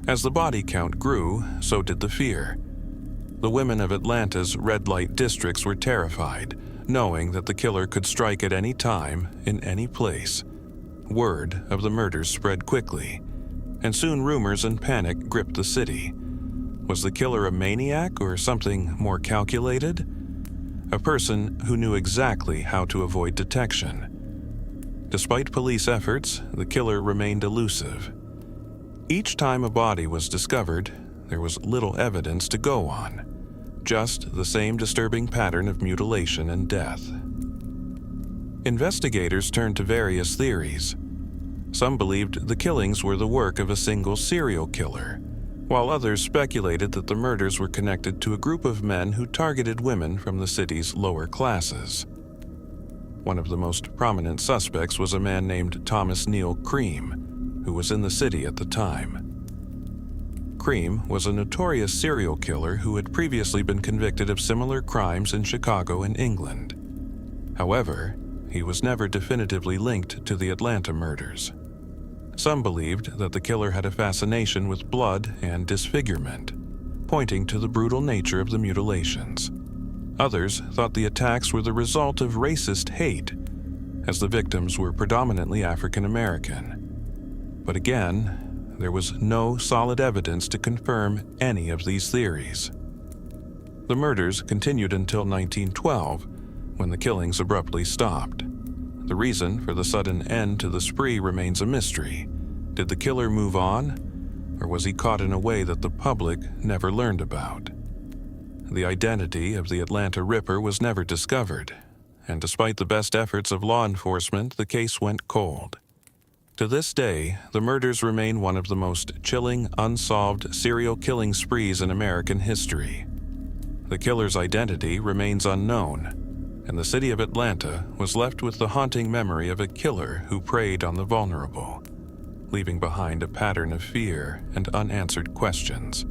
As the body count grew, so did the fear. The women of Atlanta's red light districts were terrified, knowing that the killer could strike at any time, in any place. Word of the murders spread quickly, and soon rumors and panic gripped the city. Was the killer a maniac or something more calculated? A person who knew exactly how to avoid detection. Despite police efforts, the killer remained elusive. Each time a body was discovered, there was little evidence to go on, just the same disturbing pattern of mutilation and death. Investigators turned to various theories. Some believed the killings were the work of a single serial killer, while others speculated that the murders were connected to a group of men who targeted women from the city's lower classes. One of the most prominent suspects was a man named Thomas Neal Cream, who was in the city at the time. Cream was a notorious serial killer who had previously been convicted of similar crimes in Chicago and England. However, he was never definitively linked to the Atlanta murders. Some believed that the killer had a fascination with blood and disfigurement, pointing to the brutal nature of the mutilations. Others thought the attacks were the result of racist hate, as the victims were predominantly African American. But again, there was no solid evidence to confirm any of these theories. The murders continued until 1912, when the killings abruptly stopped. The reason for the sudden end to the spree remains a mystery. Did the killer move on? Or was he caught in a way that the public never learned about? The identity of the Atlanta Ripper was never discovered, and despite the best efforts of law enforcement, the case went cold. To this day, the murders remain one of the most chilling, unsolved serial killing sprees in American history. The killer's identity remains unknown, and the city of Atlanta was left with the haunting memory of a killer who preyed on the vulnerable, leaving behind a pattern of fear and unanswered questions.